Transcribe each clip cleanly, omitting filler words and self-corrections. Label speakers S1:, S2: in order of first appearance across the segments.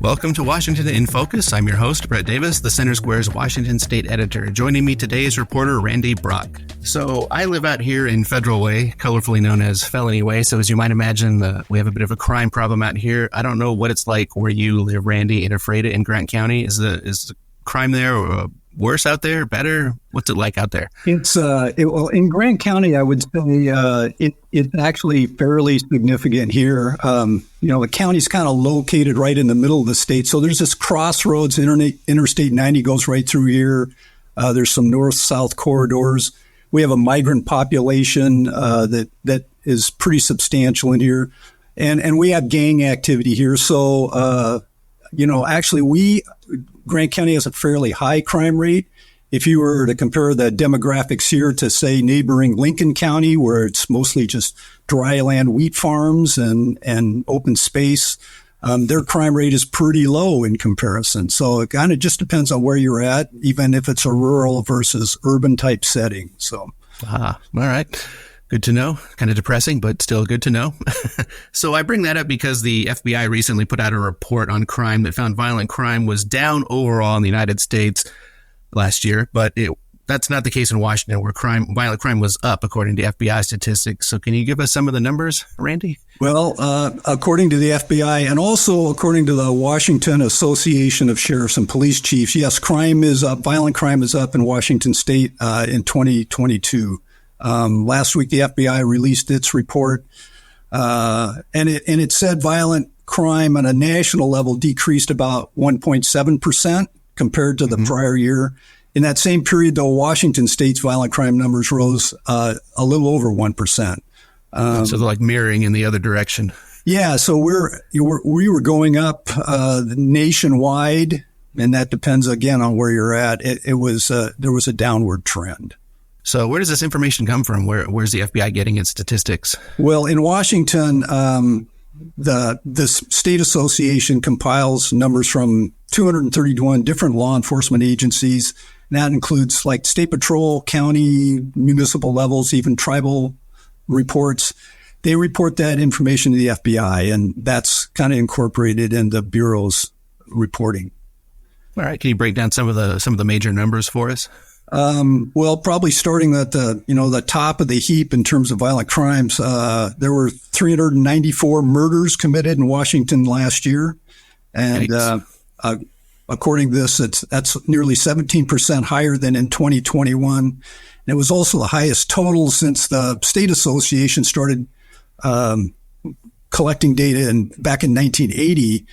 S1: Welcome to Washington in Focus. I'm your host, Brett Davis, the Center Square's Washington State editor. Joining me today is reporter Randy Brock. So I live out here in Federal Way, colorfully known as Felony Way. So as you might imagine, we have a bit of a crime problem out here. I don't know what it's like where you live, Randy, in Ephrata in Grant County. Is the crime there worse out there, better? What's it like out there?
S2: Well, in Grant County, I would say it's actually fairly significant here. The county's kind of located right in the middle of the state. So there's this crossroads, Interstate 90 goes right through here. There's some north-south corridors. We have a migrant population that is pretty substantial in here. And we have gang activity here. So, Grant County has a fairly high crime rate. If you were to compare the demographics here to, say, neighboring Lincoln County, where it's mostly just dry land wheat farms and open space, their crime rate is pretty low in comparison. So it kind of just depends on where you're at, even if it's a rural versus urban type setting. So,
S1: all right. Good to know. Kind of depressing, but still good to know. So I bring that up because the FBI recently put out a report on crime that found violent crime was down overall in the United States last year, but that's not the case in Washington, where violent crime was up, according to FBI statistics. So can you give us some of the numbers, Randy?
S2: Well, according to the FBI and also according to the Washington Association of Sheriffs and Police Chiefs, yes, crime is up. Violent crime is up in Washington State in 2022. Last week, the FBI released its report, and it said violent crime on a national level decreased about 1.7% compared to the prior year. In that same period, though, Washington State's violent crime numbers rose a little over 1%.
S1: So they're like mirroring in the other direction.
S2: Yeah, so we were going up nationwide, and that depends again on where you're at. There was a downward trend.
S1: So where does this information come from? Where's the FBI getting its statistics?
S2: Well, in Washington, the state association compiles numbers from 231 different law enforcement agencies. And that includes like state patrol, county, municipal levels, even tribal reports. They report that information to the FBI, and that's kind of incorporated in the Bureau's reporting.
S1: All right. Can you break down some of the major numbers for us?
S2: Well, probably starting at the top of the heap in terms of violent crimes, there were 394 murders committed in Washington last year. And, according to this, that's nearly 17% higher than in 2021. And it was also the highest total since the state association started, collecting data back in 1980.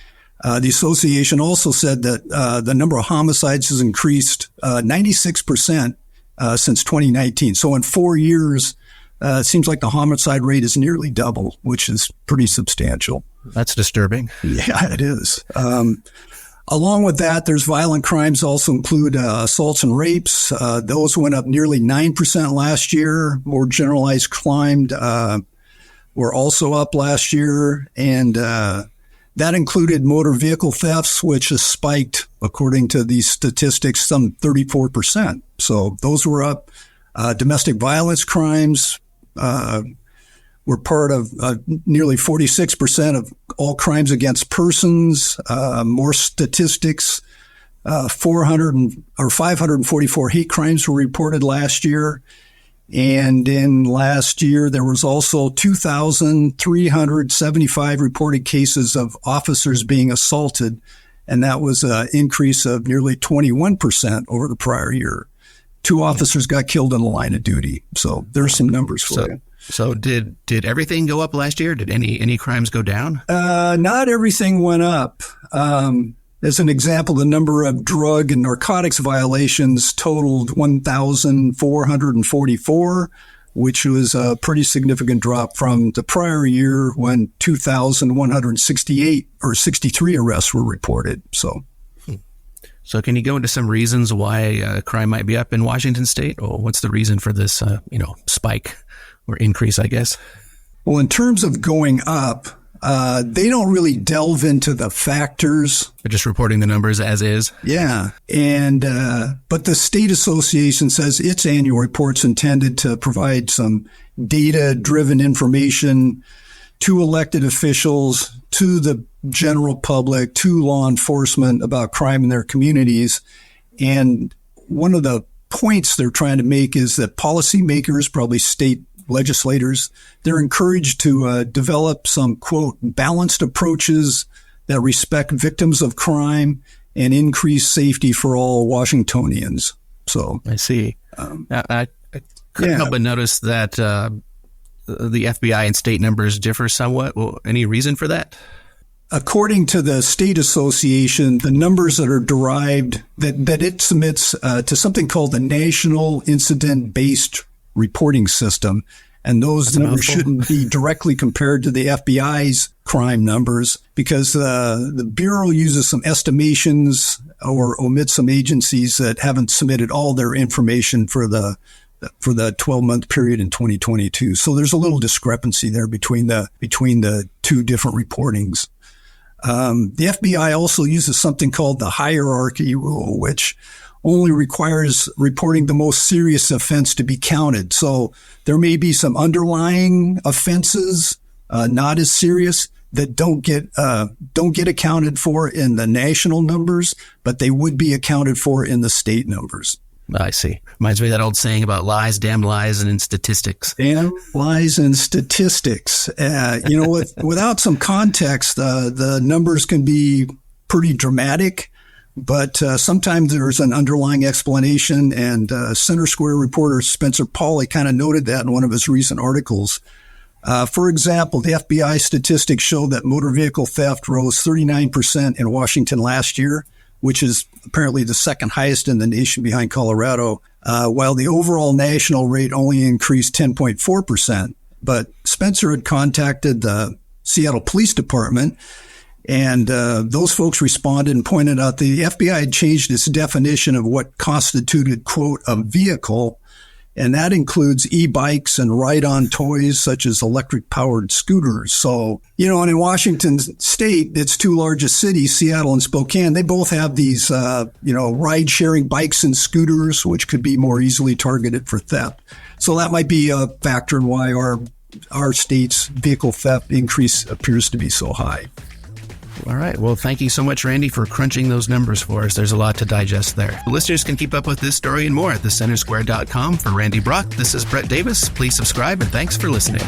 S2: The association also said that the number of homicides has increased 96% since 2019. So in 4 years, it seems like the homicide rate is nearly double, which is pretty substantial.
S1: That's disturbing.
S2: Yeah, it is. Along with that, there's violent crimes also include assaults and rapes. Those went up nearly 9% last year. More generalized crime were also up last year. And that included motor vehicle thefts, which has spiked, according to these statistics, some 34%. So those were up. Domestic violence crimes were part of nearly 46% of all crimes against persons. More statistics, 544 hate crimes were reported last year. And in last year, there was also 2,375 reported cases of officers being assaulted. And that was an increase of nearly 21% over the prior year. 2 officers got killed in the line of duty. So there's some numbers for you.
S1: So did everything go up last year? Did any crimes go down?
S2: Not everything went up. As an example, the number of drug and narcotics violations totaled 1,444, which was a pretty significant drop from the prior year when 2,168 or 63 arrests were reported. So
S1: can you go into some reasons why crime might be up in Washington State? Or what's the reason for this, spike or increase, I guess?
S2: Well, in terms of going up, they don't really delve into the factors.
S1: They're just reporting the numbers as is.
S2: Yeah. And, but the state association says its annual report's intended to provide some data-driven information to elected officials, to the general public, to law enforcement about crime in their communities. And one of the points they're trying to make is that policymakers, probably state legislators, they're encouraged to develop some, quote, balanced approaches that respect victims of crime and increase safety for all Washingtonians. So
S1: I see. I couldn't help but notice that the FBI and state numbers differ somewhat. Well, any reason for that?
S2: According to the state association, the numbers that are derived that it submits to something called the National Incident-Based Reporting System, and those numbers shouldn't be directly compared to the FBI's crime numbers because the Bureau uses some estimations or omits some agencies that haven't submitted all their information for the 12-month period in 2022. So there's a little discrepancy there between the two different reportings. The FBI also uses something called the hierarchy rule, which only requires reporting the most serious offense to be counted. So there may be some underlying offenses, not as serious, that don't get accounted for in the national numbers, but they would be accounted for in the state numbers.
S1: I see. Reminds me of that old saying about lies, damn lies, and in statistics.
S2: Damn lies and statistics. Without some context, the numbers can be pretty dramatic, but sometimes there's an underlying explanation. And Center Square reporter Spencer Pauly kind of noted that in one of his recent articles. For example, the FBI statistics show that motor vehicle theft rose 39% in Washington last year, which is apparently the second highest in the nation behind Colorado, while the overall national rate only increased 10.4%. But Spencer had contacted the Seattle Police Department, and those folks responded and pointed out the FBI had changed its definition of what constituted, quote, a vehicle, and that includes e-bikes and ride-on toys such as electric-powered scooters. So, and in Washington State, its two largest cities, Seattle and Spokane, they both have these, ride-sharing bikes and scooters, which could be more easily targeted for theft. So that might be a factor in why our state's vehicle theft increase appears to be so high.
S1: All right. Well, thank you so much, Randy, for crunching those numbers for us. There's a lot to digest there. Listeners can keep up with this story and more at thecentersquare.com. For Randy Brock, this is Brett Davis. Please subscribe, and thanks for listening.